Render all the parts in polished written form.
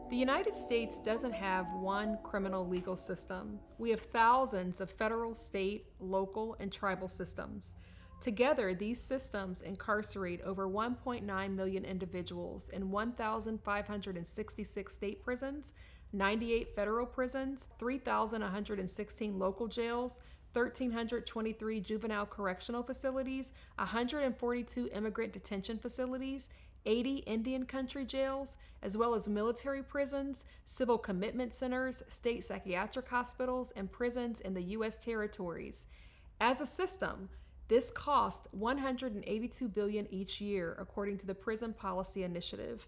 The United States doesn't have one criminal legal system. We have thousands of federal, state, local, and tribal systems. Together, these systems incarcerate over 1.9 million individuals in 1,566 state prisons, 98 federal prisons, 3,116 local jails, 1,323 juvenile correctional facilities, 142 immigrant detention facilities, 80 Indian country jails, as well as military prisons, civil commitment centers, state psychiatric hospitals, and prisons in the U.S. territories. As a system, this costs $182 billion each year, according to the Prison Policy Initiative.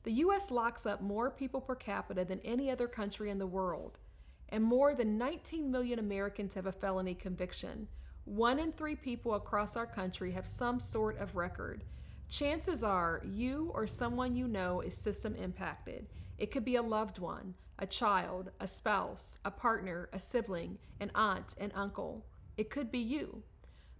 The U.S. locks up more people per capita than any other country in the world, and more than 19 million Americans have a felony conviction. 1 in 3 people across our country have some sort of record. Chances are you or someone you know is system impacted. It could be a loved one, a child, a spouse, a partner, a sibling, an aunt, an uncle. It could be you.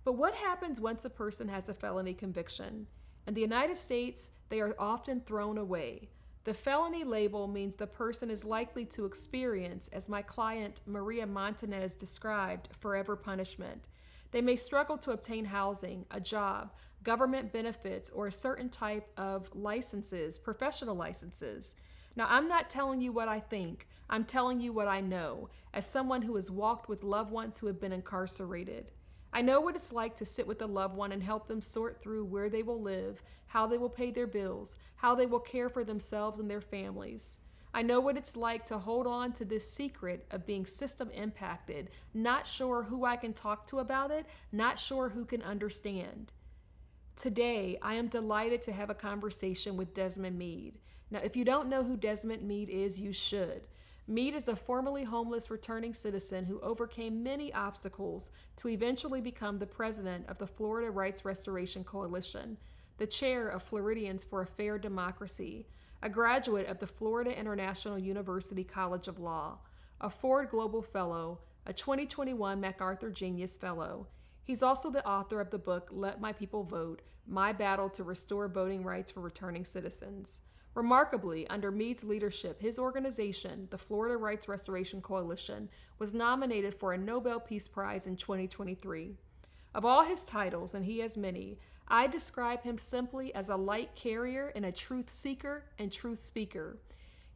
But what happens once a person has a felony conviction? In the United States, they are often thrown away. The felony label means the person is likely to experience, as my client Maria Montanez described, forever punishment. They may struggle to obtain housing, a job, government benefits, or a certain type of licenses, professional licenses. Now, I'm not telling you what I think. I'm telling you what I know, as someone who has walked with loved ones who have been incarcerated. I know what it's like to sit with a loved one and help them sort through where they will live, how they will pay their bills, how they will care for themselves and their families. I know what it's like to hold on to this secret of being system impacted, not sure who I can talk to about it, not sure who can understand. Today, I am delighted to have a conversation with Desmond Meade. Now, if you don't know who Desmond Meade is, you should. Meade is a formerly homeless returning citizen who overcame many obstacles to eventually become the president of the Florida Rights Restoration Coalition, the chair of Floridians for a Fair Democracy, a graduate of the Florida International University College of Law, a Ford Global Fellow, a 2021 MacArthur Genius Fellow. He's also the author of the book, Let My People Vote, My Battle to Restore Voting Rights for Returning Citizens. Remarkably, under Meade's leadership, his organization, the Florida Rights Restoration Coalition, was nominated for a Nobel Peace Prize in 2023. Of all his titles, and he has many, I describe him simply as a light carrier and a truth seeker and truth speaker.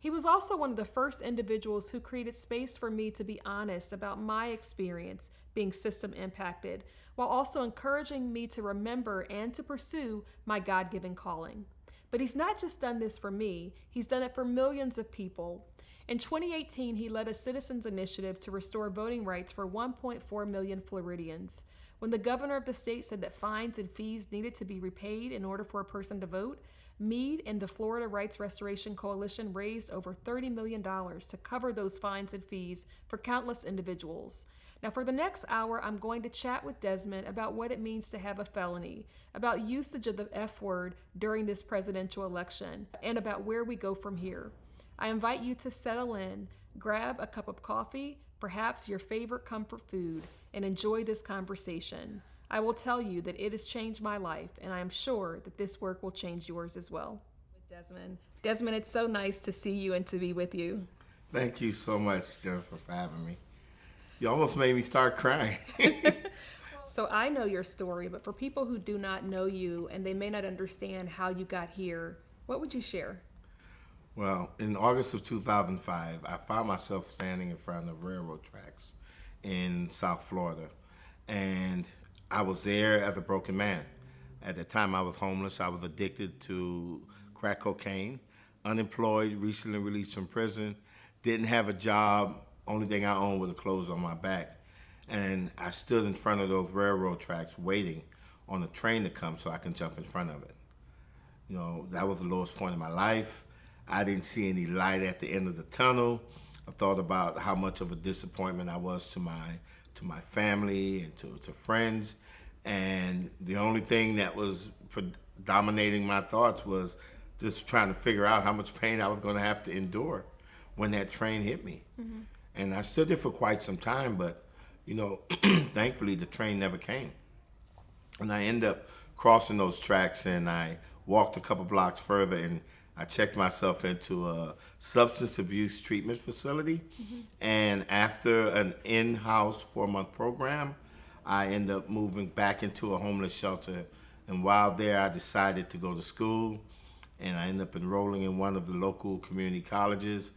He was also one of the first individuals who created space for me to be honest about my experience being system impacted, while also encouraging me to remember and to pursue my God-given calling. But he's not just done this for me, he's done it for millions of people. In 2018, he led a citizens initiative to restore voting rights for 1.4 million Floridians. When the governor of the state said that fines and fees needed to be repaid in order for a person to vote, Meade and the Florida Rights Restoration Coalition raised over $30 million to cover those fines and fees for countless individuals. Now, for the next hour, I'm going to chat with Desmond about what it means to have a felony, about usage of the F word during this presidential election, and about where we go from here. I invite you to settle in, grab a cup of coffee, perhaps your favorite comfort food, and enjoy this conversation. I will tell you that it has changed my life, and I am sure that this work will change yours as well. Desmond, it's so nice to see you and to be with you. Thank you so much, Jennifer, for having me. You almost made me start crying. So I know your story, but for people who do not know you and they may not understand how you got here, what would you share? Well, in August of 2005, I found myself standing in front of railroad tracks in South Florida, and I was there as a broken man. At the time, I was homeless. I was addicted to crack cocaine, unemployed, recently released from prison, didn't have a job. Only thing I owned were the clothes on my back. And I stood in front of those railroad tracks waiting on a train to come so I can jump in front of it. You know, that was the lowest point in my life. I didn't see any light at the end of the tunnel. I thought about how much of a disappointment I was to my family and to friends. And the only thing that was dominating my thoughts was just trying to figure out how much pain I was going to have to endure when that train hit me. Mm-hmm. And I stood there for quite some time, but, you know, thankfully the train never came. And I ended up crossing those tracks, and I walked a couple blocks further, and I checked myself into a substance abuse treatment facility. And after an in-house 4-month program, I ended up moving back into a homeless shelter. And while there, I decided to go to school. And I ended up enrolling in one of the local community colleges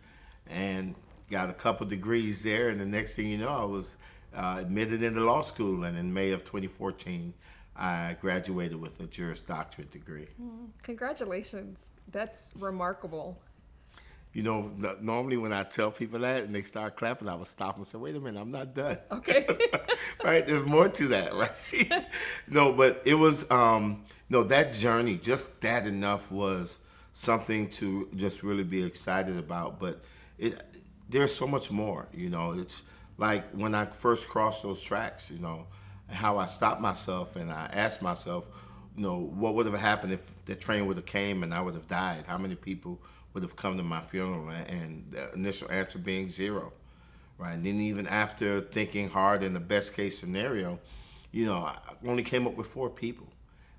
and got a couple degrees there. And the next thing you know, I was admitted into law school. And in May of 2014, I graduated with a Juris Doctorate degree. Congratulations. That's remarkable. You know, normally when I tell people that and they start clapping, I would stop and say, wait a minute, I'm not done. Okay. Right? There's more to that, right? No, but it was, no, that journey, just that enough was something to just really be excited about. But there's so much more, you know. It's like when I first crossed those tracks, you know, how I stopped myself and I asked myself, you know, what would have happened if the train would have came and I would have died? How many people would have come to my funeral? And the initial answer being 0, right? And then even after thinking hard in the best case scenario, you know, I only came up with 4 people.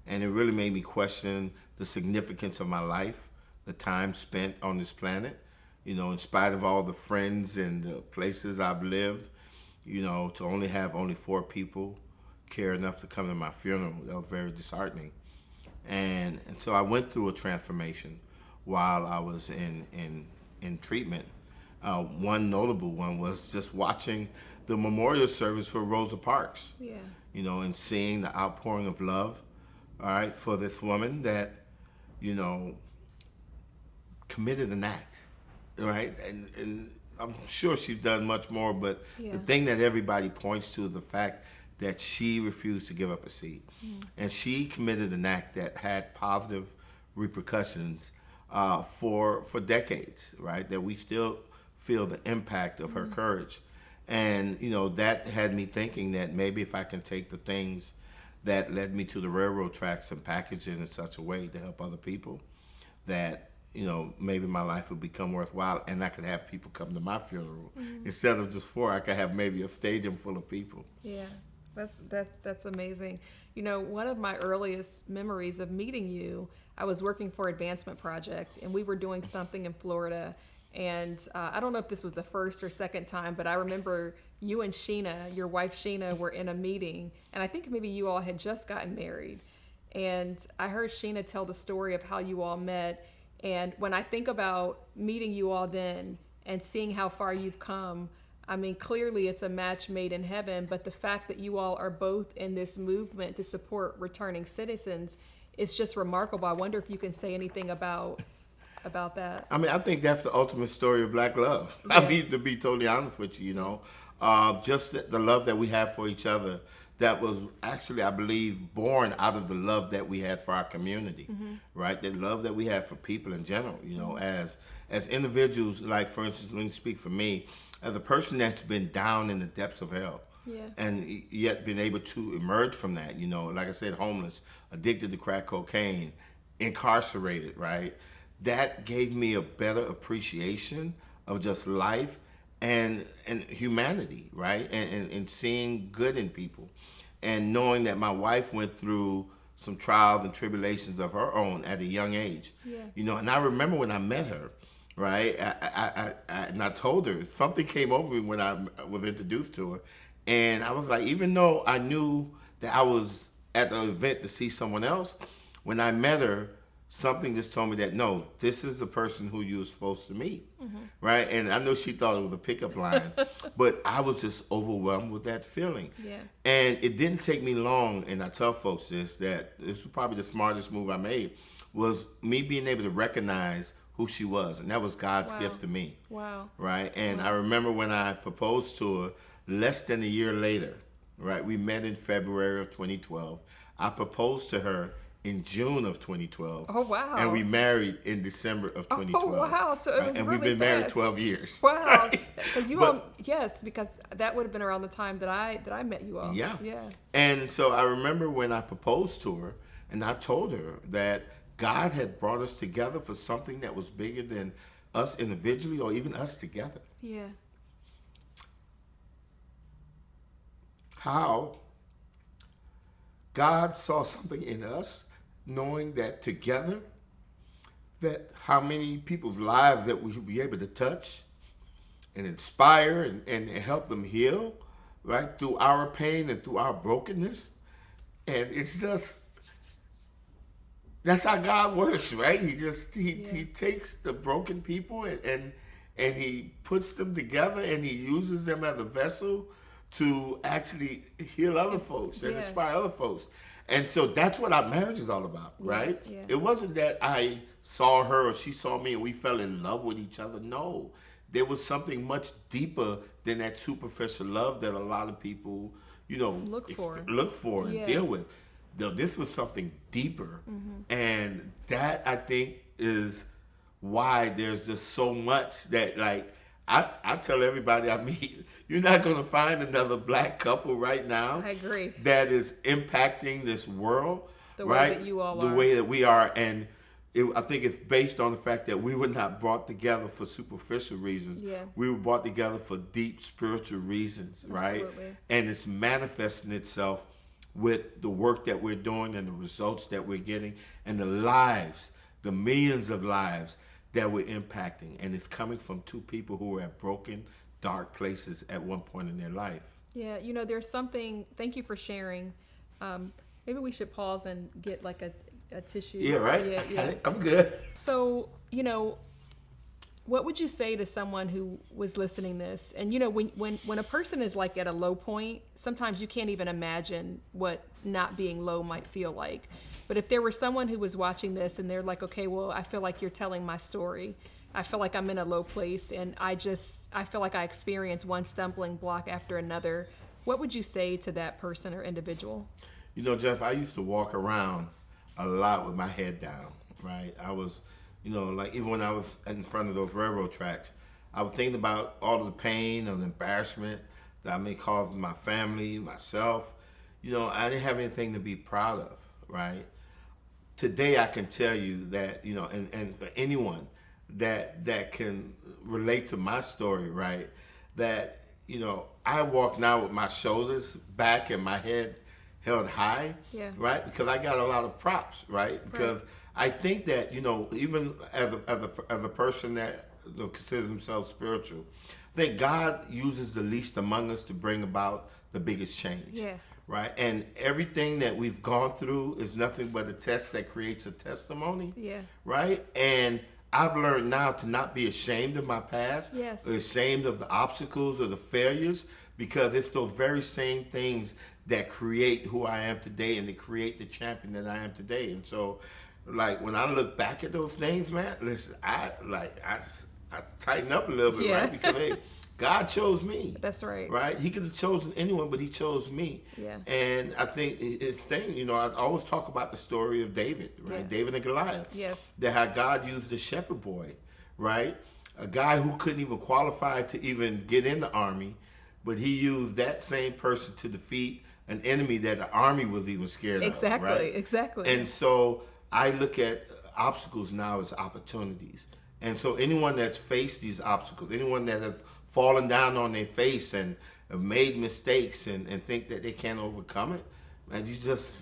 And it really made me question the significance of my life, the time spent on this planet, you know, in spite of all the friends and the places I've lived, you know, to only have 4 people care enough to come to my funeral, that was very disheartening. And so I went through a transformation while I was in treatment. One notable one was just watching the memorial service for Rosa Parks. Yeah. You know, and seeing the outpouring of love, all right, for this woman that, you know, committed an act, right? And I'm sure she's done much more, but the thing that everybody points to is the fact that she refused to give up a seat. And she committed an act that had positive repercussions for decades, right? That we still feel the impact of her courage. And, you know, that had me thinking that maybe if I can take the things that led me to the railroad tracks and package it in such a way to help other people, that, you know, maybe my life would become worthwhile and I could have people come to my funeral. Instead of just 4, I could have maybe a stadium full of people. Yeah. That's amazing. You know, one of my earliest memories of meeting you, I was working for Advancement Project, and we were doing something in Florida. And I don't know if this was the first or second time, but I remember you and Sheena, your wife Sheena, were in a meeting, and I think maybe you all had just gotten married. And I heard Sheena tell the story of how you all met. And when I think about meeting you all then and seeing how far you've come, I mean, clearly it's a match made in heaven, but the fact that you all are both in this movement to support returning citizens is just remarkable. I wonder if you can say anything about that. I mean, I think that's the ultimate story of Black love. Yeah. I mean, to be totally honest with you, you know, just the love that we have for each other, that was actually, I believe, born out of the love that we had for our community, right? The love that we have for people in general, you know, as individuals. Like, for instance, let me speak for me, as a person that's been down in the depths of hell, and yet been able to emerge from that, you know, like I said, homeless, addicted to crack cocaine, incarcerated, right? That gave me a better appreciation of just life and humanity, right? And seeing good in people. And knowing that my wife went through some trials and tribulations of her own at a young age. You know, and I remember when I met her, right? And I told her, something came over me when I was introduced to her. And I was like, even though I knew that I was at the event to see someone else, when I met her, something just told me that, no, this is the person who you were supposed to meet, right? And I know she thought it was a pickup line, but I was just overwhelmed with that feeling. And it didn't take me long, and I tell folks this, that this was probably the smartest move I made, was me being able to recognize who she was, and that was God's gift to me. Right? And I remember when I proposed to her, less than a year later, right? We met in February of 2012. I proposed to her in June of 2012. Oh, wow. And we married in December of 2012. Oh, wow. So it was and really we've been fast. married 12 years. Wow. Because you all, yes, because that would have been around the time that I met you all. Yeah. Yeah. And so I remember when I proposed to her, and I told her that God had brought us together for something that was bigger than us individually or even us together. Yeah. How God saw something in us, knowing that together, that how many people's lives that we should be able to touch and inspire and help them heal, right, through our pain and through our brokenness. And it's just, that's how God works, right? He takes the broken people and he puts them together and he uses them as a vessel to actually heal other folks and inspire other folks. And so that's what our marriage is all about, right? Yeah. It wasn't that I saw her or she saw me and we fell in love with each other. No, there was something much deeper than that superficial love that a lot of people, look for and deal with. No, this was something deeper. And that, I think, is why there's just so much that, like, I tell everybody I meet, you're not going to find another black couple right now. I agree. That is impacting this world, the right? way that you all the are. way that we are. And I think it's based on the fact that we were not brought together for superficial reasons. Yeah. We were brought together for deep spiritual reasons, right? Absolutely. And it's manifesting itself with the work that we're doing and the results that we're getting and the lives, the millions of lives that we're impacting. And it's coming from two people who were at broken, dark places at one point in their life. Yeah, there's something, thank you for sharing. Maybe we should pause and get like a tissue. Yeah, right? Yeah. I'm good. So, what would you say to someone who was listening this? And when a person is like at a low point, sometimes you can't even imagine what not being low might feel like. But if there were someone who was watching this and they're like, okay, well, I feel like you're telling my story. I feel like I'm in a low place and I feel like I experience one stumbling block after another. What would you say to that person or individual? Jeff, I used to walk around a lot with my head down, right? I was, like even when I was in front of those railroad tracks, I was thinking about all of the pain and the embarrassment that I may cause my family, myself. I didn't have anything to be proud of, right? Today I can tell you that, and for anyone that can relate to my story, right, that, I walk now with my shoulders back and my head held high, right, because I got a lot of props, right, because I think that, even as a person that considers themselves spiritual, I think God uses the least among us to bring about the biggest change. Yeah. Right? And everything that we've gone through is nothing but a test that creates a testimony. Yeah. Right? And I've learned now to not be ashamed of my past, Yes. or ashamed of the obstacles or the failures, because it's those very same things that create who I am today and that create the champion that I am today. And so, like, when I look back at those things, man, listen, I tighten up a little bit, right? Because hey, God chose me. That's right. Right? He could have chosen anyone, but he chose me. Yeah. And I think his thing, I always talk about the story of David, right? Yeah. David and Goliath. Yes. That how God used the shepherd boy, right? A guy who couldn't even qualify to even get in the army, but he used that same person to defeat an enemy that the army was even scared of. Right? Exactly. And so I look at obstacles now as opportunities. And so anyone that's faced these obstacles, anyone that has fallen down on their face and made mistakes and think that they can't overcome it, man,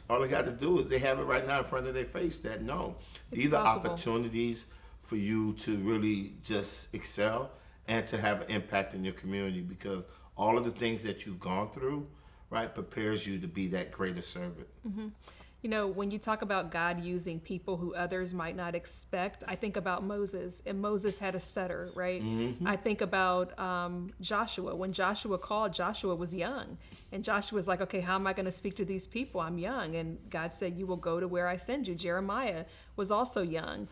all they got to do is they have it right now in front of their face that no, these are opportunities for you to really just excel and to have an impact in your community, because all of the things that you've gone through, right, prepares you to be that greater servant. Mm-hmm. When you talk about God using people who others might not expect, I think about Moses, and Moses had a stutter, right? Mm-hmm. I think about Joshua. When Joshua called, Joshua was young. And Joshua's like, okay, how am I going to speak to these people? I'm young. And God said, you will go to where I send you. Jeremiah was also young.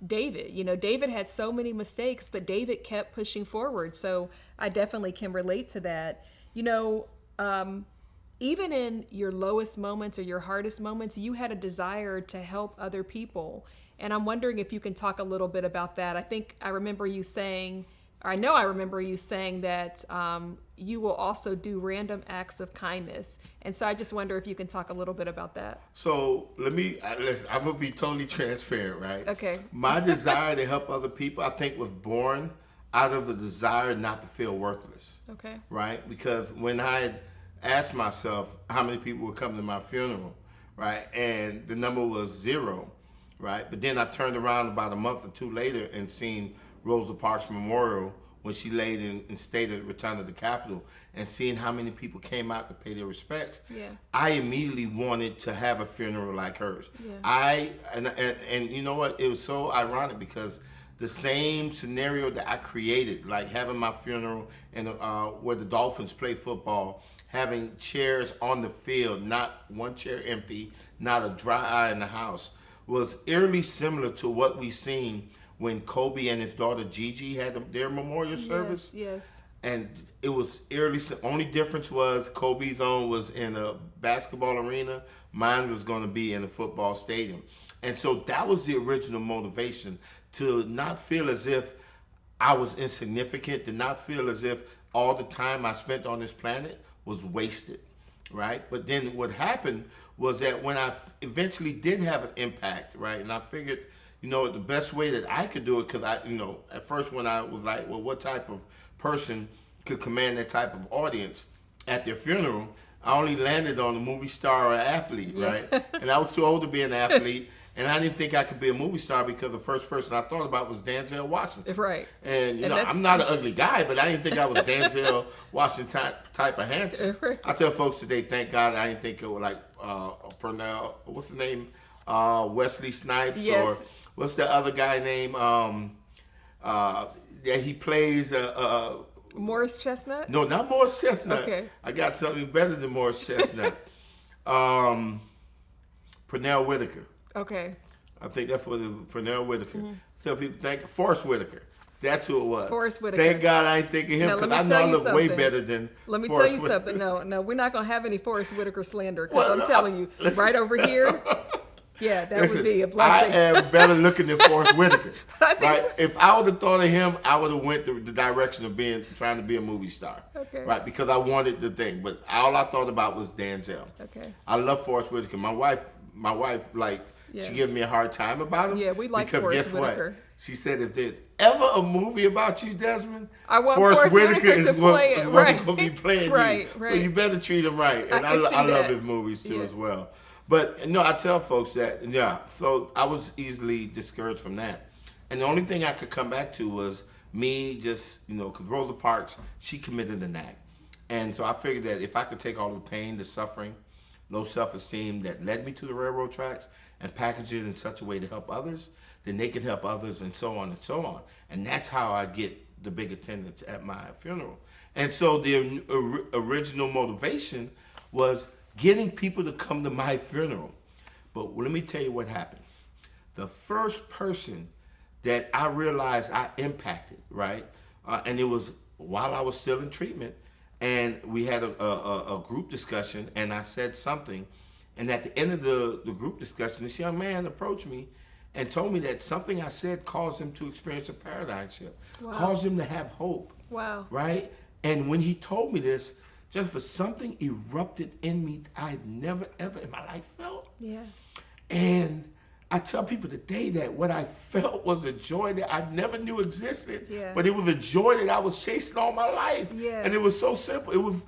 David, David had so many mistakes, but David kept pushing forward. So I definitely can relate to that. Even in your lowest moments or your hardest moments, you had a desire to help other people. And I'm wondering if you can talk a little bit about that. I remember you saying that you will also do random acts of kindness. And so I just wonder if you can talk a little bit about that. So listen, I'm going to be totally transparent, right? Okay. My desire to help other people, I think, was born out of the desire not to feel worthless. Okay. Right? Because when I asked myself how many people would come to my funeral, right, and the number was 0, right? But then I turned around about a month or two later and seen Rosa Parks Memorial when she laid in state at Return of the Capitol, and seeing how many people came out to pay their respects. Yeah. I immediately wanted to have a funeral like hers. Yeah. And you know what? It was so ironic because the same scenario that I created, like having my funeral and where the Dolphins play football, having chairs on the field, not one chair empty, not a dry eye in the house, was eerily similar to what we seen when Kobe and his daughter Gigi had their memorial service. Yes. And it was eerily, only difference was Kobe's own was in a basketball arena, mine was going to be in a football stadium. And so that was the original motivation, to not feel as if I was insignificant, to not feel as if all the time I spent on this planet was wasted, right? But then what happened was that when I eventually did have an impact, right, and I figured, the best way that I could do it, because at first when I was like, well, what type of person could command that type of audience at their funeral, I only landed on a movie star or athlete, right? And I was too old to be an athlete, and I didn't think I could be a movie star because the first person I thought about was Denzel Washington. Right. And, I'm not an ugly guy, but I didn't think I was Denzel Washington type of handsome. Right. I tell folks today, thank God I didn't think it was like Purnell, what's the name? Wesley Snipes, yes. Or what's the other guy name? Yeah, he plays Morris Chestnut? No, not Morris Chestnut. Okay. I got something better than Morris Chestnut. Pernell Whitaker. Okay. I think that's what it was, Pernell Whitaker. So people think Forrest Whitaker. That's who it was. Forrest Whitaker. Thank God I ain't think of him, because I know I look way better than Let me Forrest tell you Whitaker. something. No, we're not going to have any Forrest Whitaker slander, because I'm telling you, right over here, yeah, that would be a blessing. I am better looking than Forrest Whitaker. Right? If I would have thought of him, I would have went the direction of trying to be a movie star. Okay. Right? Because I wanted the thing. But all I thought about was Denzel. Okay. I love Forrest Whitaker. My wife, she gives me a hard time about him. Yeah, we like because Forrest guess Whitaker. What? She said if there's ever a movie about you, Desmond, I want Forrest Whitaker to play it. Right. Going to be playing Right. you. So you better treat him right. And I love his movies too as well. But no, I tell folks that, so I was easily discouraged from that. And the only thing I could come back to was me just, because Rosa Parks, she committed an act. And so I figured that if I could take all the pain, the suffering, low self-esteem that led me to the railroad tracks and package it in such a way to help others, then they can help others, and so on and so on. And that's how I get the big attendance at my funeral. And so the original motivation was getting people to come to my funeral. But let me tell you what happened. The first person that I realized I impacted, right? And it was while I was still in treatment, and we had a group discussion, and I said something, and at the end of the group discussion, this young man approached me and told me that something I said caused him to experience a paradigm shift, caused him to have hope. Wow. Right? And when he told me this, just for something erupted in me I had never, ever in my life felt. Yeah. And I tell people today that what I felt was a joy that I never knew existed, but it was a joy that I was chasing all my life. Yeah. And it was so simple. It was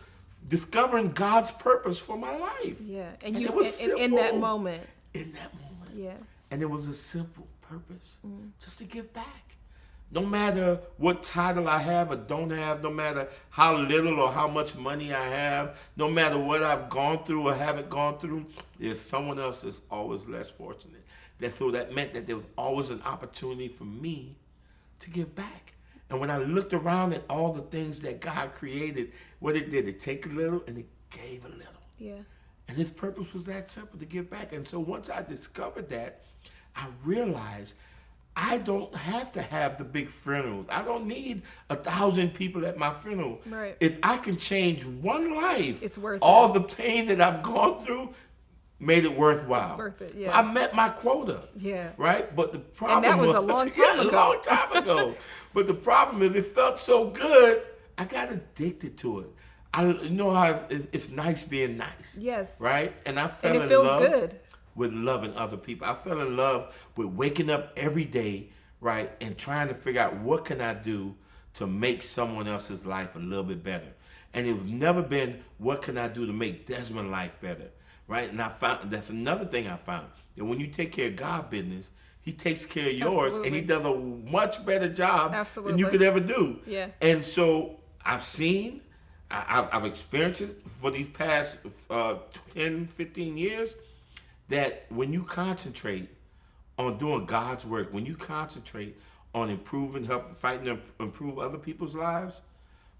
discovering God's purpose for my life. Yeah. And it was simple. In that moment. In that moment. Yeah. And it was a simple purpose, just to give back. No matter what title I have or don't have, no matter how little or how much money I have, no matter what I've gone through or haven't gone through, there's someone else that's always less fortunate. So that meant that there was always an opportunity for me to give back. And when I looked around at all the things that God created, what it did, it take a little and it gave a little. Yeah. And his purpose was that simple, to give back. And so once I discovered that, I realized I don't have to have the big funeral. I don't need 1,000 people at my funeral. Right. If I can change one life, it's worth all it. The pain that I've gone through made it worthwhile. It's worth it, yeah. So I met my quota. Yeah. Right? But the problem and that was a long time ago. A long time ago. But the problem is it felt so good, I got addicted to it. You know how it's nice being nice. Yes. Right? And I fell and in it feels love good. with loving other people. I fell in love with waking up every day, right, and trying to figure out what can I do to make someone else's life a little bit better. And it was never been what can I do to make Desmond's life better, right? And I found that's another thing I found, that when you take care of God's business, he takes care of yours, and he Absolutely. does a much better job than you Absolutely. could ever do. Yeah. And so I've experienced it for these past 10, 15 years, that when you concentrate on doing God's work, when you concentrate on fighting to improve other people's lives,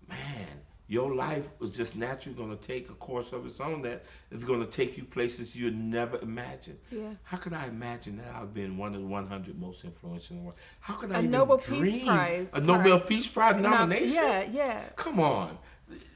man, your life is just naturally going to take a course of its own that is going to take you places you'd never imagine. Yeah. How could I imagine that I've been one of the 100 most influential in the world? How could I A even Nobel dream Peace Prize. a Nobel Peace Prize nomination? Yeah. Come on.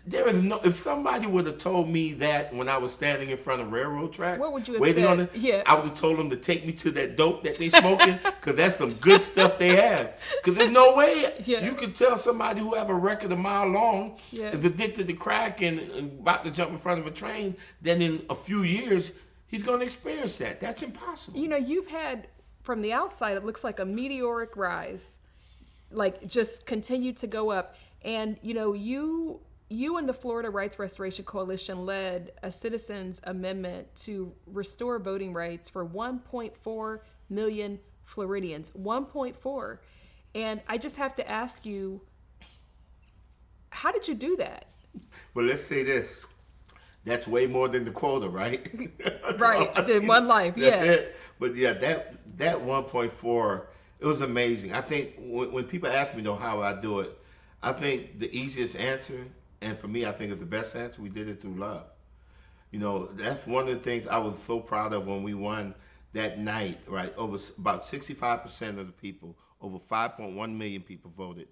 There is no. If somebody would have told me that when I was standing in front of railroad tracks, What would you have waiting said? on it, Yeah. I would have told them to take me to that dope that they smoking, because that's some good stuff they have. Because there's no way Yeah. you could tell somebody who have a record a mile long Yeah. is addicted to crack and about to jump in front of a train, then in a few years he's going to experience that. That's impossible. You know, you've had, from the outside, it looks like a meteoric rise, like just continue to go up. And, you know, you and the Florida Rights Restoration Coalition led a citizens amendment to restore voting rights for 1.4 million Floridians. 1.4. And I just have to ask you, how did you do that? Well, let's say this. That's way more than the quota, right? Right, the one life, That's yeah. it. But yeah, that 1.4, it was amazing. I think when people ask me though how I do it, I think the easiest answer, and for me, I think it's the best answer, we did it through love. You know, that's one of the things I was so proud of when we won that night, right? About 65% of the people, over 5.1 million people voted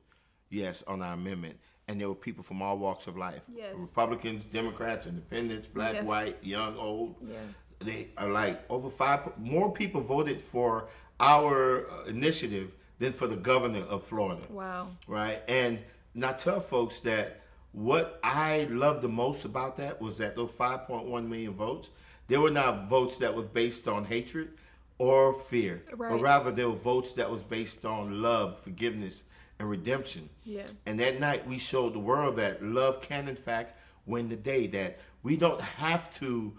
yes on our amendment. And there were people from all walks of life. Yes. Republicans, Democrats, Independents, black, Yes. white, young, old. Yeah. They are like more people voted for our initiative than for the governor of Florida. Wow. Right? And I tell folks that what I love the most about that was that those 5.1 million votes, they were not votes that was based on hatred or fear, Right. but rather they were votes that was based on love, forgiveness, and redemption. Yeah. And that night we showed the world that love can in fact win the day, that we don't have to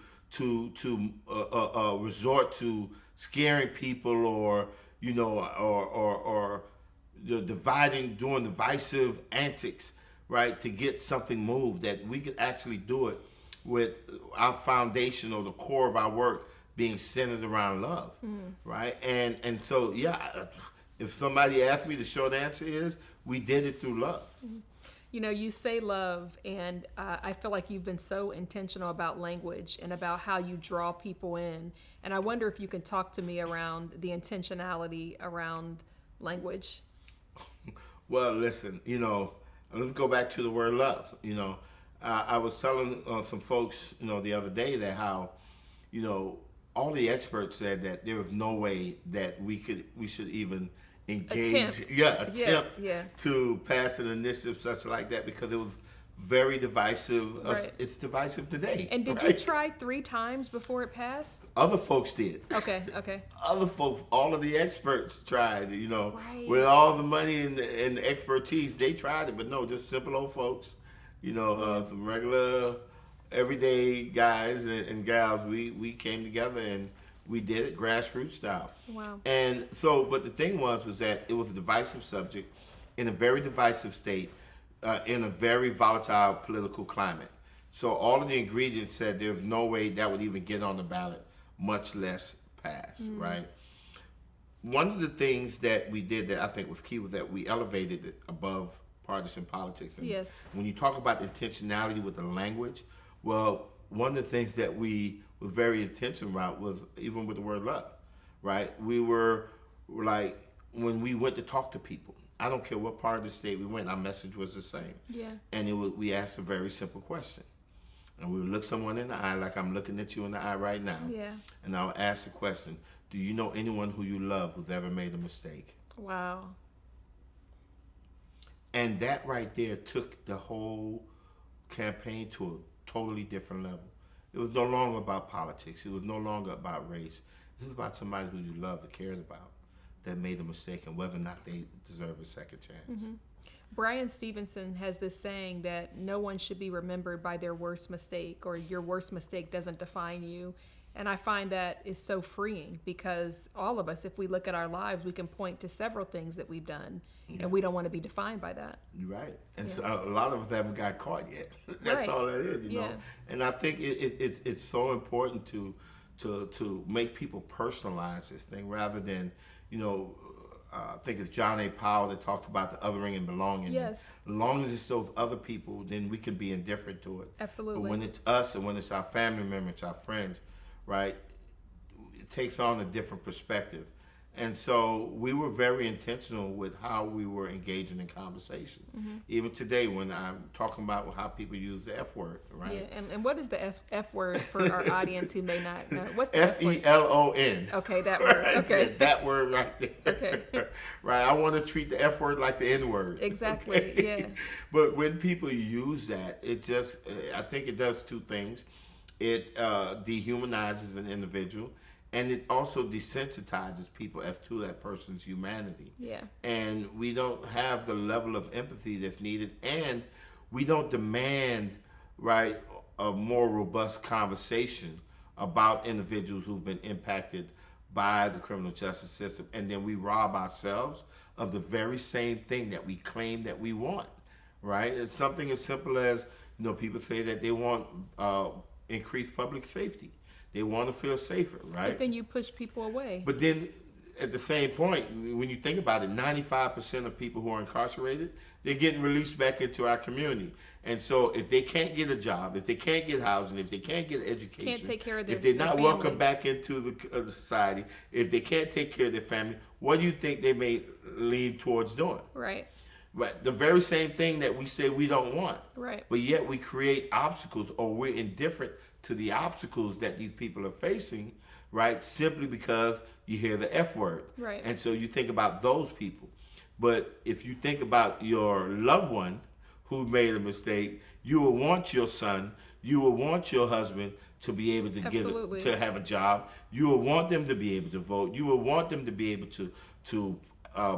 resort to scaring people or doing divisive antics, right, to get something moved. That we could actually do it with our foundation or the core of our work being centered around love, right? And so yeah, if somebody asked me, the short answer is we did it through love. You know, you say love, and I feel like you've been so intentional about language and about how you draw people in. And I wonder if you can talk to me around the intentionality around language. Well, listen, let's go back to the word love. I was telling some folks, the other day that how, all the experts said that there was no way that we should even engage, Attempt. to pass an initiative such like that, because it was very divisive. Right. It's divisive today. And did you try 3 times before it passed? Other folks did. Okay. Other folks, all of the experts tried, Right. with all the money and the expertise, they tried it, but no, just simple old folks, some regular, everyday guys and gals, we came together and we did it grassroots style. Wow. And so, but the thing was that it was a divisive subject in a very divisive state, in a very volatile political climate. So all of the ingredients said there's no way that would even get on the ballot, much less pass, right? One of the things that we did that I think was key was that we elevated it above partisan politics. And Yes. when you talk about intentionality with the language, well, one of the things that we were very intentional about was even with the word love, right? We were like, when we went to talk to people, I don't care what part of the state we went, our message was the same. Yeah. And we asked a very simple question. And we would look someone in the eye like I'm looking at you in the eye right now. Yeah. And I'll ask the question, do you know anyone who you love who's ever made a mistake? Wow. And that right there took the whole campaign to a totally different level. It was no longer about politics. It was no longer about race. It was about somebody who you loved or cared about that made a mistake and whether or not they deserve a second chance. Brian Stevenson has this saying that no one should be remembered by their worst mistake, or your worst mistake doesn't define you. And I find that is so freeing because all of us, if we look at our lives, we can point to several things that we've done, and we don't want to be defined by that. You're right. And so a lot of us haven't got caught yet. That's Right. all that is, you know. And I think it's so important to make people personalize this thing rather than, you know, I think it's John A. Powell that talks about the othering and belonging. Yes. As long as it's those other people, then we can be indifferent to it. Absolutely. But when it's us and when it's our family members, our friends, right, it takes on a different perspective. And so we were very intentional with how we were engaging in conversation. Even today when I'm talking about how people use the F word, right? Yeah, and what is the F word for our audience who may not know? What's the F word? FELON. Okay, that word. Okay. That word right there. Okay. Right. I want to treat the F word like the N word. Exactly. Okay? Yeah. But when people use that, it just, I think it does two things. It dehumanizes an individual, and it also desensitizes people as to that person's humanity. Yeah. And we don't have the level of empathy that's needed, and we don't demand, right, a more robust conversation about individuals who've been impacted by the criminal justice system, and then we rob ourselves of the very same thing that we claim that we want, right? It's something as simple as, you know, people say that they want increased public safety. They want to feel safer, right? But then you push people away. But then at the same point, when you think about it, 95% of people who are incarcerated, they're getting released back into our community. And so if they can't get a job, if they can't get housing, if they can't get education, Can't take care of if they're their not family. welcome back into the society, if they can't take care of their family, what do you think they may lean towards doing? Right. Right, the very same thing that we say we don't want. Right. But yet we create obstacles, or we're indifferent to the obstacles that these people are facing, right? Simply because you hear the F word. Right. And so you think about those people. But if you think about your loved one who made a mistake, you will want your son, you will want your husband to be able to Absolutely. to have a job. You will want them to be able to vote. You will want them to be able to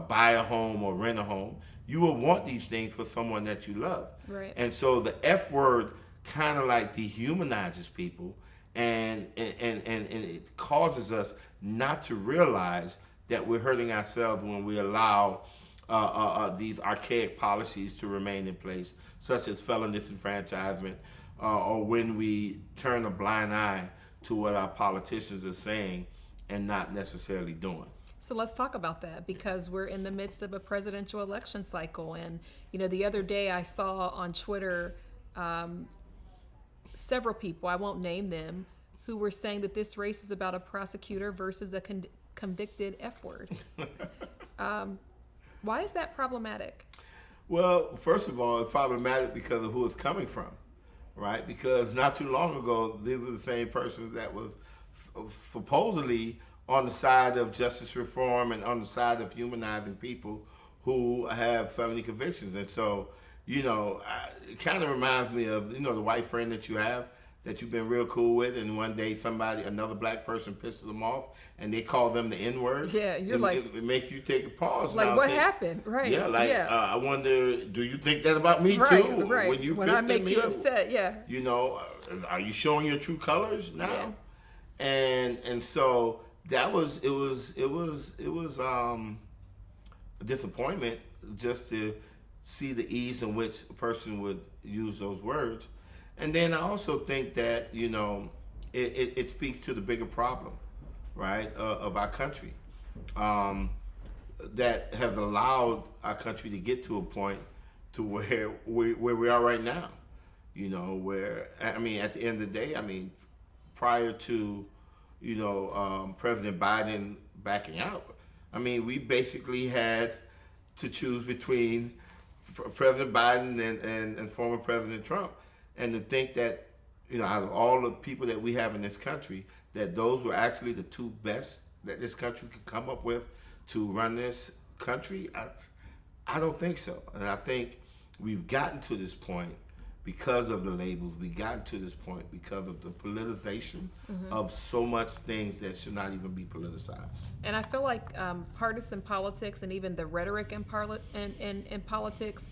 buy a home or rent a home. You will want these things for someone that you love. Right. And so the F word kind of like dehumanizes people, and it causes us not to realize that we're hurting ourselves when we allow these archaic policies to remain in place, such as felon disenfranchisement, or when we turn a blind eye to what our politicians are saying and not necessarily doing. So let's talk about that, because we're in the midst of a presidential election cycle. And, you know, the other day I saw on Twitter several people, I won't name them, who were saying that this race is about a prosecutor versus a convicted F word. Why is that problematic? Well, first of all, it's problematic because of who it's coming from, right? Because not too long ago, these were the same persons that was supposedly on the side of justice reform and on the side of humanizing people who have felony convictions. And so, you know, it kind of reminds me of, you know, the white friend that you have that you've been real cool with, and one day another black person pisses them off and they call them the N-word. Yeah, you're it makes you take a pause. Like, now what think, happened? Right. Yeah, like, yeah. I wonder, do you think that about me Right, too? right. When you When pissed I at make me, you upset, yeah. You know, are you showing your true colors now? Yeah. And so that was a disappointment just to see the ease in which a person would use those words. And then I also think that, you know, it speaks to the bigger problem, right, of our country, that has allowed our country to get to a point to where we are right now. You know, where, I mean, at the end of the day, I mean, prior to, you know, President Biden backing out, I mean, we basically had to choose between President Biden and former President Trump. And to think that, you know, out of all the people that we have in this country, that those were actually the two best that this country could come up with to run this country, I don't think so. And I think we've gotten to this point because of the labels. We've gotten to this point because of the politicization of so much things that should not even be politicized. And I feel like partisan politics and even the rhetoric in politics,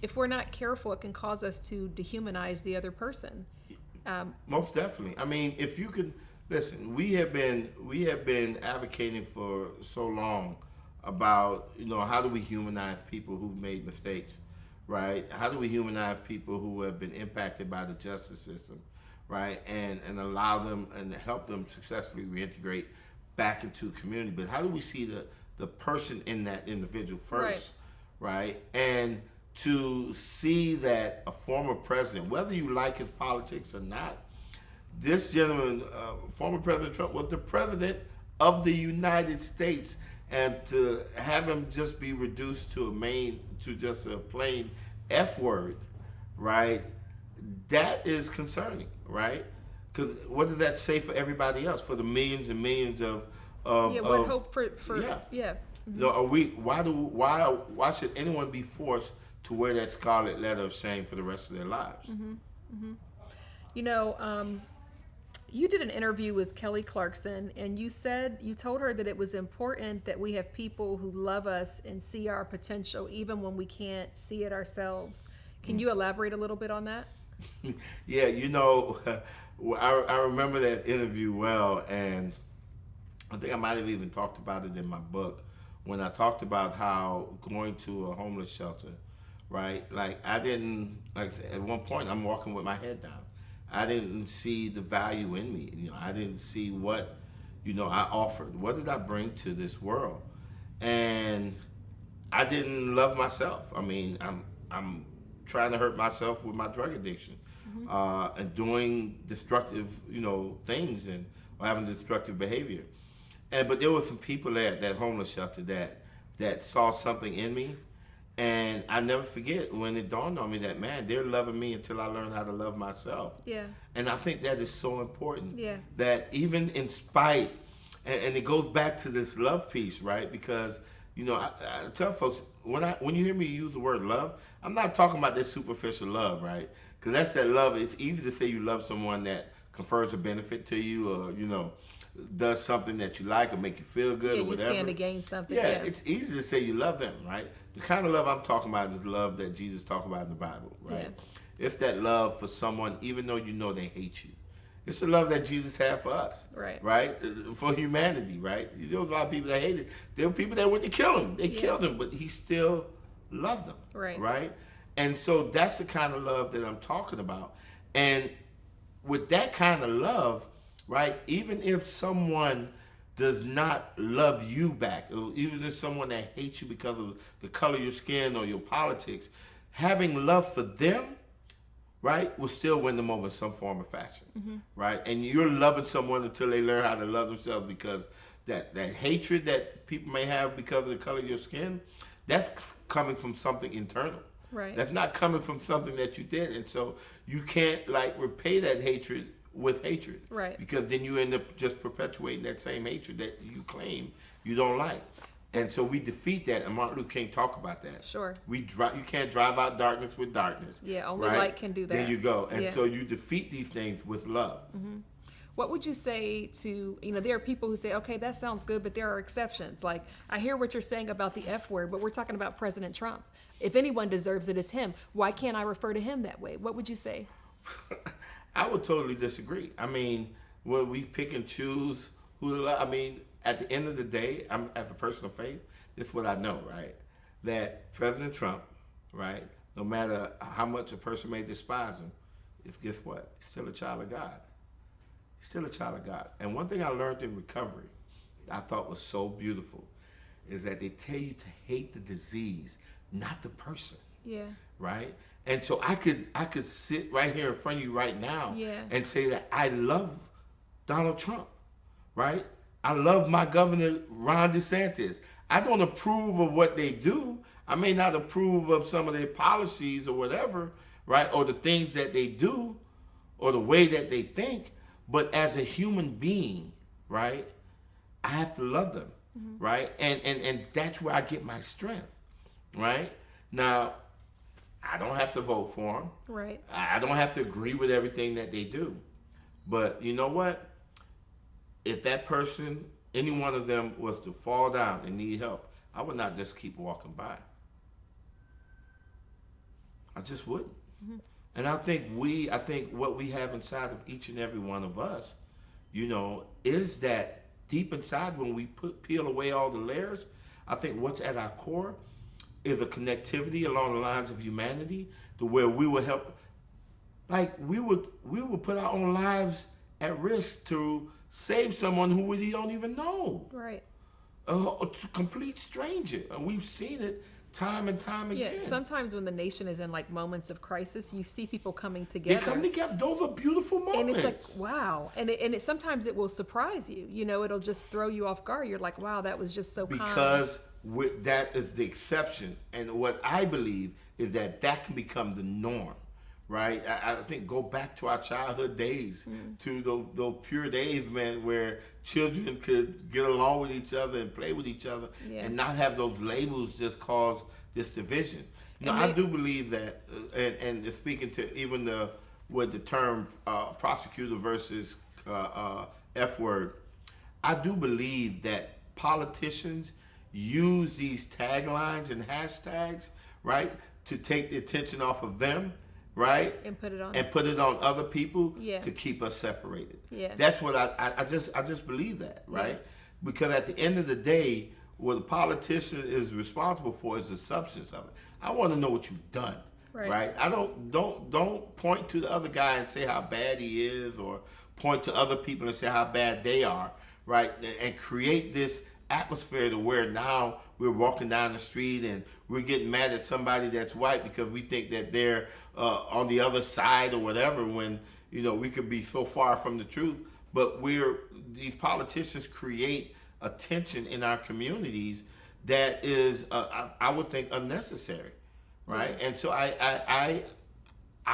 if we're not careful, it can cause us to dehumanize the other person. Most definitely. I mean, if you could Listen, we have been advocating for so long about, how do we humanize people who've made mistakes, right? How do we humanize people who have been impacted by the justice system, right? And allow them and help them successfully reintegrate back into community. But how do we see the person in that individual first, right? And to see that a former president, whether you like his politics or not, this gentleman, former President Trump, was the president of the United States, and to have him just be reduced to just a plain F word, right? That is concerning, right? Because what does that say for everybody else, for the millions and millions of what hope for yeah. No, why should anyone be forced to wear that scarlet letter of shame for the rest of their lives? You did an interview with Kelly Clarkson, and you told her that it was important that we have people who love us and see our potential even when we can't see it ourselves. Can you elaborate a little bit on that? Yeah, I remember that interview well, and I think I might have even talked about it in my book when I talked about how going to a homeless shelter, right? Like I said, at one point I'm walking with my head down. I didn't see the value in me. I didn't see what, I offered. What did I bring to this world? And I didn't love myself. I mean, I'm trying to hurt myself with my drug addiction, and doing destructive, things or having destructive behavior. But there were some people at that homeless shelter that saw something in me. And I never forget when it dawned on me that, man, they're loving me until I learn how to love myself. Yeah. And I think that is so important. Yeah. That even in spite, and it goes back to this love piece, right? Because, I tell folks, when you hear me use the word love, I'm not talking about this superficial love, right? Because that's that love. It's easy to say you love someone that confers a benefit to you, or, does something that you like or make you feel good or whatever. You stand to gain something. Yeah, it's easy to say you love them, right? The kind of love I'm talking about is the love that Jesus talked about in the Bible, right? Yeah. It's that love for someone even though they hate you. It's the love that Jesus had for us, right? For humanity, right? There was a lot of people that hated. There were people that went to kill him. They killed him, but he still loved them, right? And so that's the kind of love that I'm talking about. And with that kind of love, right, even if someone does not love you back, or even if someone that hates you because of the color of your skin or your politics, having love for them, right, will still win them over in some form or fashion, right? And you're loving someone until they learn how to love themselves, because that hatred that people may have because of the color of your skin, that's coming from something internal. Right. That's not coming from something that you did. And so you can't repay that hatred with hatred, right? Because then you end up just perpetuating that same hatred that you claim you don't like. And so we defeat that, and Martin Luther King talked about that. Sure. You can't drive out darkness with darkness. Yeah, only light can do that. There you go. And so you defeat these things with love. What would you say to, there are people who say, okay, that sounds good, but there are exceptions. Like, I hear what you're saying about the F word, but we're talking about President Trump. If anyone deserves it, it's him. Why can't I refer to him that way? What would you say? I would totally disagree. I mean, when we pick and choose who to love, I mean, at the end of the day, I'm as a person of faith, this is what I know, right? That President Trump, right, no matter how much a person may despise him, guess what? He's still a child of God. He's still a child of God. And one thing I learned in recovery I thought was so beautiful is that they tell you to hate the disease, not the person. Yeah. Right? And so I could sit right here in front of you right now and say that I love Donald Trump, right? I love my governor, Ron DeSantis. I don't approve of what they do. I may not approve of some of their policies or whatever, right? Or the things that they do or the way that they think. But as a human being, right, I have to love them, right? And that's where I get my strength, right? Now, I don't have to vote for them. Right. I don't have to agree with everything that they do. But you know what? If that person, any one of them, was to fall down and need help, I would not just keep walking by. I just wouldn't. And I think what we have inside of each and every one of us, is that deep inside when we peel away all the layers, I think what's at our core is a connectivity along the lines of humanity to where we will help, like we would put our own lives at risk to save someone who we don't even know. Right. A complete stranger. And we've seen it time and time again. Yeah, sometimes when the nation is in like moments of crisis, you see people coming together. They come together. Those are beautiful moments. And it's like, wow. And it sometimes it will surprise you. It'll just throw you off guard. You're like, wow, that was just so kind. Because that is the exception. And what I believe is that can become the norm. Right, I think go back to our childhood days, to those pure days, man, where children could get along with each other and play with each other, and not have those labels just cause this division. I do believe that, and speaking to even the term prosecutor versus F word, I do believe that politicians use these taglines and hashtags, right, to take the attention off of them. Right, and put it on other people to keep us separated. That's what I just believe that, right? Because at the end of the day, what a politician is responsible for is the substance of it. I want to know what you've done, right? I don't point to the other guy and say how bad he is, or point to other people and say how bad they are, right? And create this atmosphere to where now we're walking down the street and we're getting mad at somebody that's white because we think that they're on the other side or whatever, when we could be so far from the truth. But these politicians create a tension in our communities that is I would think unnecessary, right? And so I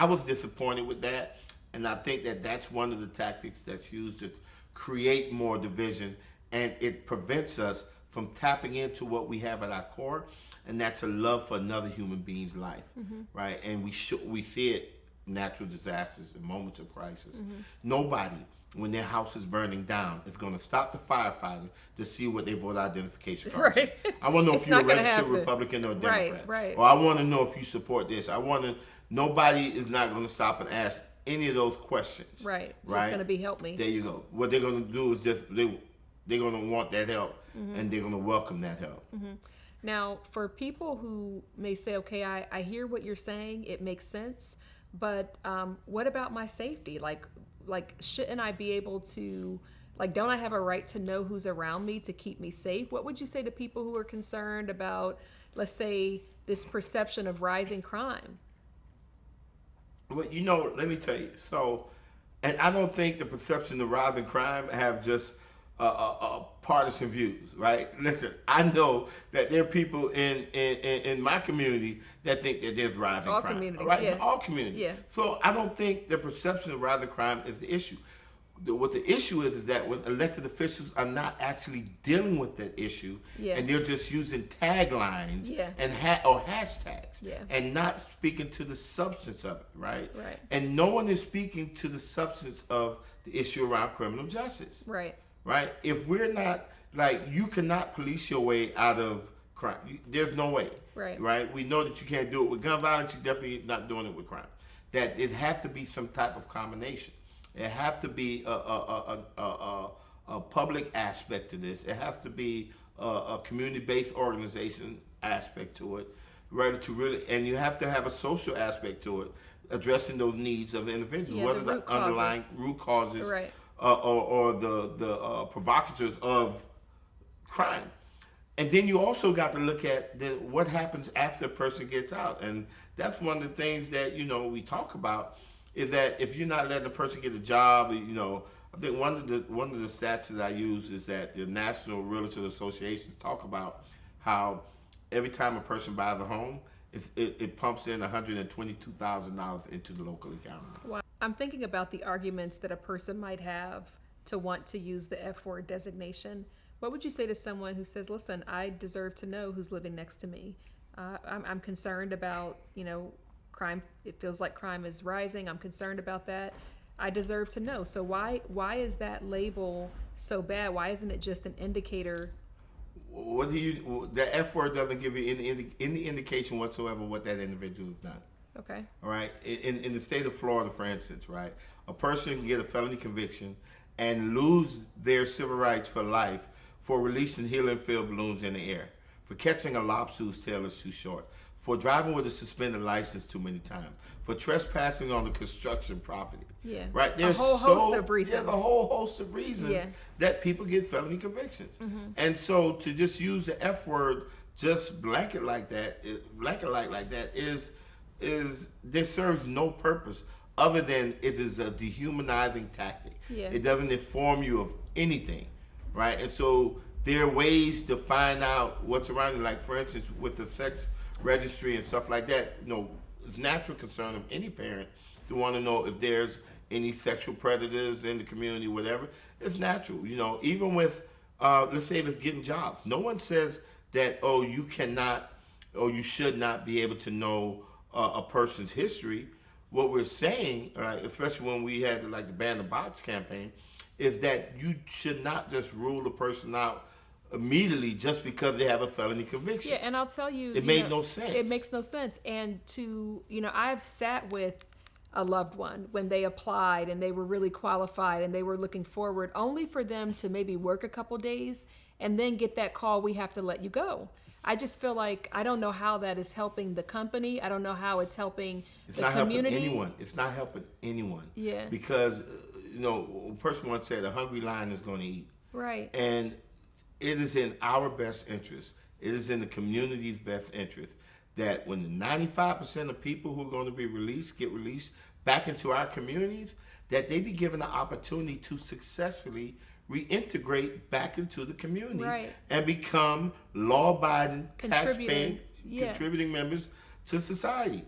was disappointed with that, and I think that that's one of the tactics that's used to create more division, and it prevents us from tapping into what we have at our core, and that's a love for another human being's life, right? And we see it, natural disasters and moments of crisis. Nobody, when their house is burning down, is going to stop the firefighter to see what their voter identification card is. I want to know if you're a registered Republican or Democrat. Right. Or I want to know if you support this. Nobody is not going to stop and ask any of those questions. Right. So it's going to be help me. There you go. What they're going to do is they're going to want that help, and they're going to welcome that help. Now, for people who may say, okay, I hear what you're saying, it makes sense, but what about my safety? Like, shouldn't I be able to, don't I have a right to know who's around me to keep me safe? What would you say to people who are concerned about, let's say, this perception of rising crime? Well, let me tell you. So, and I don't think the perception of rising crime have just partisan views, right? Listen, I know that there are people in my community that think that there's rising crime. All communities, right? It's all communities. Yeah. So I don't think the perception of rising crime is the issue. What the issue is that when elected officials are not actually dealing with that issue, and they're just using taglines and or hashtags, and not speaking to the substance of it, right? And no one is speaking to the substance of the issue around criminal justice. Right? If we're not, you cannot police your way out of crime. There's no way. Right? We know that you can't do it with gun violence. You're definitely not doing it with crime. That it has to be some type of combination. It has to be a public aspect to this. It has to be a community-based organization aspect to it, right? And you have to have a social aspect to it, addressing those needs of individuals, whether the underlying root causes, or the provocateurs of crime. And then you also got to look at what happens after a person gets out, and that's one of the things that we talk about. Is that if you're not letting a person get a job, I think one of the stats that I use is that the National Realtor Associations talk about how every time a person buys a home, it pumps in $122,000 into the local economy. Wow. I'm thinking about the arguments that a person might have to want to use the F word designation. What would you say to someone who says, listen, I deserve to know who's living next to me. I'm concerned about, crime. It feels like crime is rising. I'm concerned about that. I deserve to know. So why is that label so bad? Why isn't it just an indicator? The F word doesn't give you any indication whatsoever what that individual has done. Okay. All right. In the state of Florida, for instance, right, a person can get a felony conviction, and lose their civil rights for life for releasing helium-filled balloons in the air, for catching a lobster whose tail is too short, for driving with a suspended license too many times, for trespassing on the construction property. Yeah. Right? There's a whole host of reasons. Yeah, the whole host of reasons that people get felony convictions. And so to just use the F word, just blanket like that, is there serves no purpose other than it is a dehumanizing tactic. Yeah. It doesn't inform you of anything, right? And so there are ways to find out what's around you. Like, for instance, with the sex registry and stuff like that, it's natural concern of any parent to want to know if there's any sexual predators in the community, whatever. It's natural, even with, let's say it's getting jobs. No one says that, you cannot or you should not be able to know a person's history. What we're saying, right, especially when we had the Ban the Box campaign, is that you should not just rule a person out immediately just because they have a felony conviction. Yeah, and I'll tell you, it made no sense. It makes no sense. And I've sat with a loved one when they applied and they were really qualified and they were looking forward, only for them to maybe work a couple days and then get that call, we have to let you go. I just feel like I don't know how that is helping the company. I don't know how it's helping the community. Helping anyone. It's not helping anyone. Yeah. Because, a person once said, a hungry lion is going to eat. Right. And it is in our best interest. It is in the community's best interest that when the 95% of people who are going to be released get released back into our communities, that they be given the opportunity to successfully reintegrate back into the community and become law-abiding, tax-paying, contributing members to society.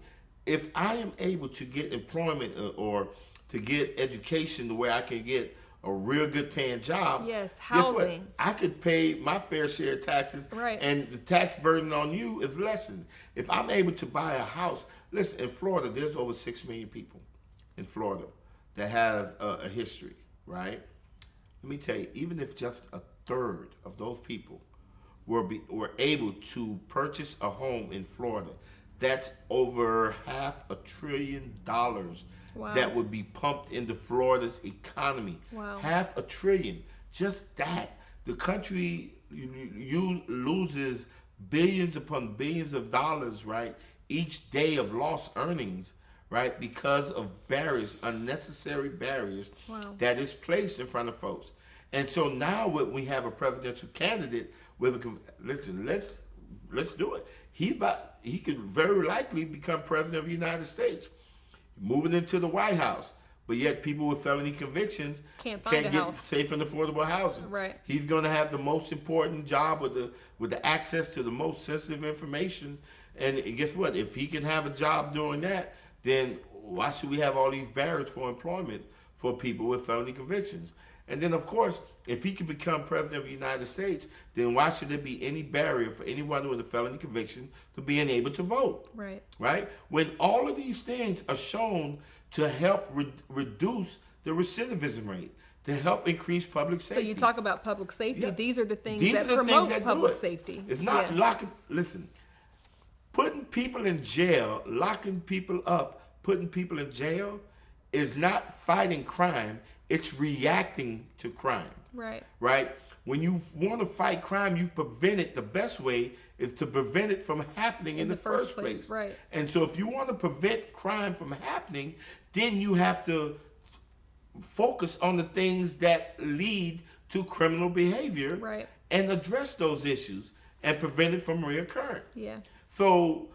If I am able to get employment or to get education to where I can get a real good paying job, housing, I could pay my fair share of taxes, and the tax burden on you is lessened. If I'm able to buy a house, listen, in Florida, there's over 6 million people in Florida that have a history, right? Let me tell you, even if just a third of those people were able to purchase a home in Florida, that's over $500 billion that would be pumped into Florida's economy. Wow. $500 billion. Just that. The country loses billions upon billions of dollars, right, each day of lost earnings, right, because of barriers, unnecessary barriers that is placed in front of folks. And so now we have a presidential candidate with let's do it. He could very likely become president of the United States, moving into the White House. But yet people with felony convictions can't get safe and affordable housing. Right. He's going to have the most important job with the access to the most sensitive information. And guess what? If he can have a job doing that, then why should we have all these barriers for employment for people with felony convictions? And then, of course, if he can become president of the United States, then why should there be any barrier for anyone with a felony conviction to being able to vote? Right. Right? When all of these things are shown to help reduce the recidivism rate, to help increase public safety. So you talk about public safety. Yeah. These are the things that promote public safety. It's not putting people in jail, locking people up, putting people in jail is not fighting crime. It's reacting to crime. Right. Right? When you want to fight crime, you prevent it. The best way is to prevent it from happening in the first place. Right. And so if you want to prevent crime from happening, then you have to focus on the things that lead to criminal behavior, right, and address those issues and prevent it from reoccurring. Yeah. So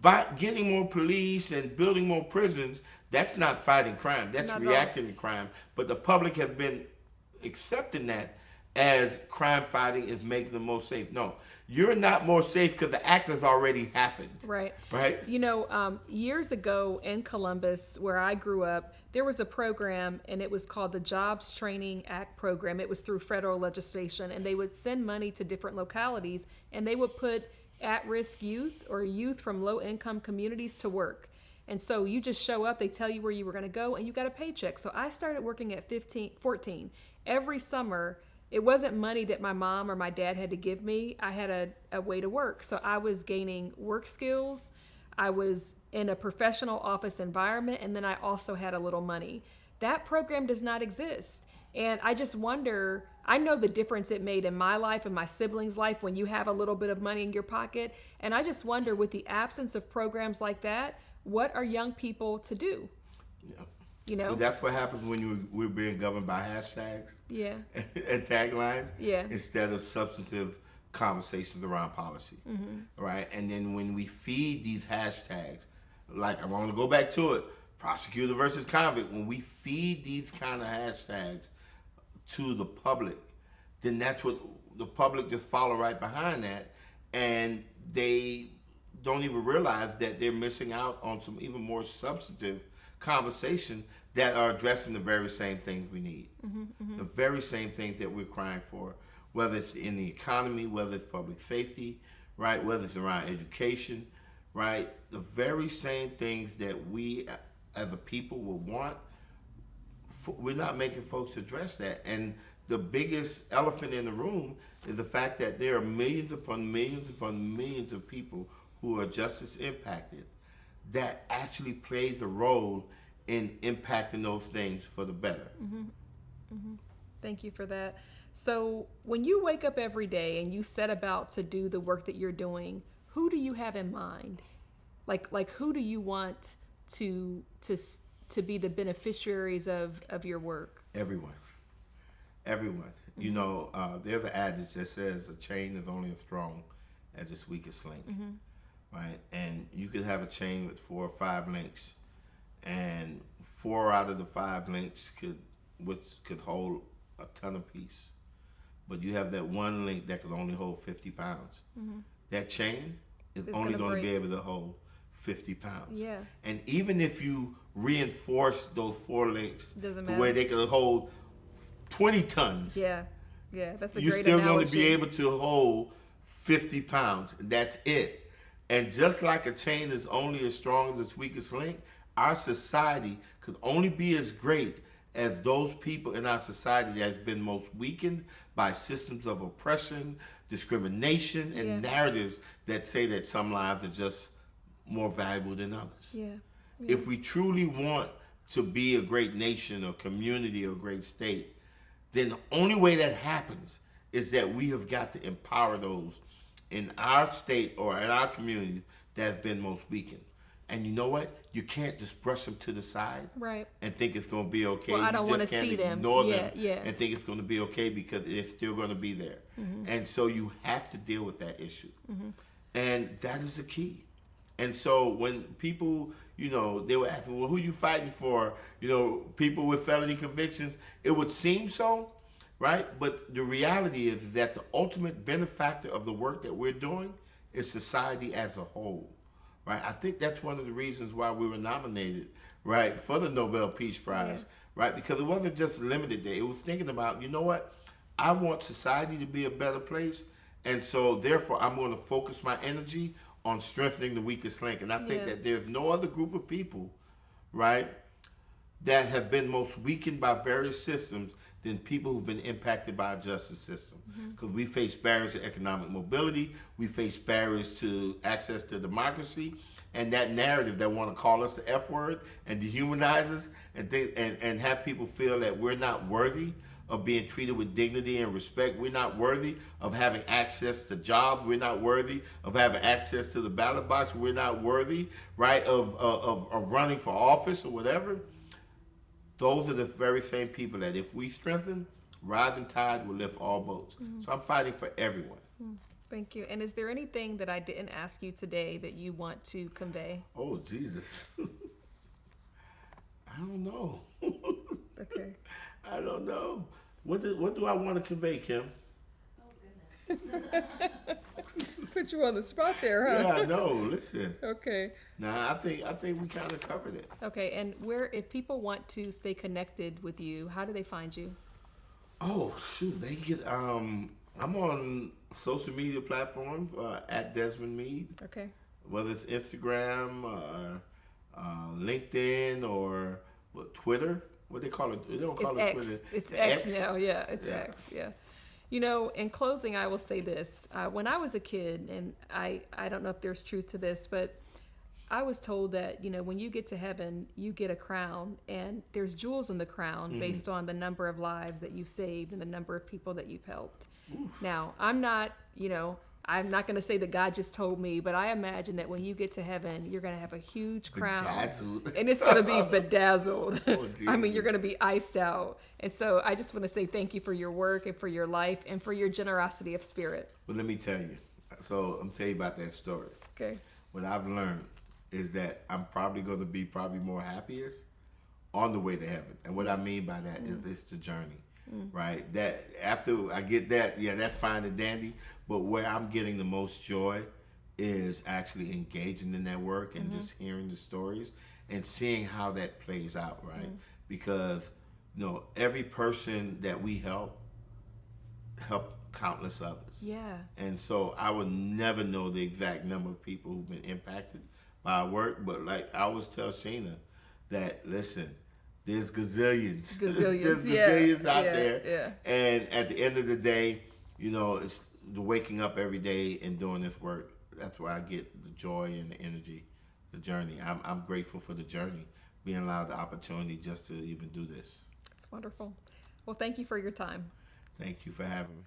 by getting more police and building more prisons, that's not fighting crime. That's reacting to crime. But the public has been accepting that as crime fighting is making them more safe. No, you're not more safe because the act has already happened. Right. Right. You know, years ago in Columbus, where I grew up, there was a program, and it was called the Jobs Training Act program. It was through federal legislation, and they would send money to different localities, and they would put at-risk youth or youth from low-income communities to work. And so you just show up, they tell you where you were going to go, and you got a paycheck. So I started working at 14. Every summer, it wasn't money that my mom or my dad had to give me. I had a way to work. So I was gaining work skills. I was in a professional office environment, and then I also had a little money That program does not exist. And I just wonder, I know the difference it made in my life and my siblings' life when you have a little bit of money in your pocket. And I just wonder, with the absence of programs like that, what are young people to do? Yeah. You know? That's what happens when we're being governed by hashtags Yeah. and taglines Yeah. instead of substantive conversations around policy, right? And then when we feed these hashtags, like I want to go back to it, prosecutor versus convict, when we feed these kind of hashtags to the public, then that's what the public just follow right behind that, and they don't even realize that they're missing out on some even more substantive conversation that are addressing the very same things we need, the very same things that we're crying for, whether it's in the economy, whether it's public safety, right, whether it's around education, right, the very same things that we as a people will want. We're not making folks address that. And the biggest elephant in the room is the fact that there are millions upon millions upon millions of people who are just as impacted that actually plays a role in impacting those things for the better. Thank you for that. So when you wake up every day and you set about to do the work that you're doing, who do you have in mind? Like who do you want to be the beneficiaries of your work? Everyone. You know, there's an adage that says a chain is only as strong as its weakest link, right? And you could have a chain with 4 or 5 links, and 4 out of the 5 links could hold a ton of peace, but you have that one link that could only hold 50 pounds. That chain is only going to be able to hold 50 pounds. Yeah. And even if you reinforce those 4 links Doesn't to matter. where they can hold 20 tons, Yeah, that's a you're great still analogy. going to be able to hold 50 pounds. That's it. And just like a chain is only as strong as its weakest link, our society could only be as great as those people in our society that have been most weakened by systems of oppression, discrimination, and narratives that say that some lives are just more valuable than others. Yeah. If we truly want to be a great nation or community or great state, then the only way that happens is that we have got to empower those in our state or in our communities that have been most weakened. And you know what? You can't just brush them to the side, Right. and think it's going to be okay. Well, I don't want to You just see can't them. ignore Yeah, them yeah. and think it's going to be okay because it's still going to be there. And so you have to deal with that issue. And that is the key. And so when people, you know, they were asking, well, who you fighting for? You know, people with felony convictions. It would seem so, right? But the reality is that the ultimate benefactor of the work that we're doing is society as a whole, right? I think that's one of the reasons why we were nominated, right, for the Nobel Peace Prize, right? Because it wasn't just limited there. It was thinking about, you know what? I want society to be a better place. And so therefore, I'm going to focus my energy on strengthening the weakest link. And I think that there's no other group of people, right, that have been most weakened by various systems than people who've been impacted by a justice system. Because we face barriers to economic mobility, we face barriers to access to democracy, and that narrative that want to call us the F word and dehumanize us and have people feel that we're not worthy of being treated with dignity and respect. We're not worthy of having access to jobs. We're not worthy of having access to the ballot box. We're not worthy, right, of running for office or whatever. Those are the very same people that if we strengthen, rising tide will lift all boats. So I'm fighting for everyone. Thank you. And is there anything that I didn't ask you today that you want to convey? Oh, Jesus. I don't know. Okay. I don't know. What do I want to convey, Kim? Put you on the spot there, huh? Yeah, no, listen. Okay. Nah, I think we kind of covered it. Okay, and if people want to stay connected with you, how do they find you? Oh, shoot, they get I'm on social media platforms at Desmond Meade, Okay. whether it's Instagram or LinkedIn or Twitter. What they call it? They don't call It's it X. Twitter. It's X now. Yeah, it's Yeah. X. Yeah. You know, in closing, I will say this. When I was a kid, and I don't know if there's truth to this, but I was told that, when you get to heaven, you get a crown, and there's jewels in the crown based on the number of lives that you've saved and the number of people that you've helped. Oof. Now, I'm not going to say that God just told me, but I imagine that when you get to heaven, you're going to have a huge crown. Bedazzled. And it's going to be bedazzled. Oh, I mean, you're going to be iced out. And so I just want to say thank you for your work and for your life and for your generosity of spirit. Well, let me tell you. So I'm telling you about that story. Okay. What I've learned is that I'm probably going to be more happiest on the way to heaven. And what I mean by that is it's the journey, right? That after I get that, yeah, that's fine and dandy. But where I'm getting the most joy is actually engaging in that work and just hearing the stories and seeing how that plays out, right? Because, every person that we help countless others. Yeah. And so I would never know the exact number of people who've been impacted by our work, but like I always tell Sheena that, listen, there's gazillions. There's gazillions out there. Yeah. And at the end of the day, it's the waking up every day and doing this work. That's where I get the joy and the energy, the journey. I'm grateful for the journey, being allowed the opportunity just to even do this. It's wonderful. Well, thank you for your time. Thank you for having me.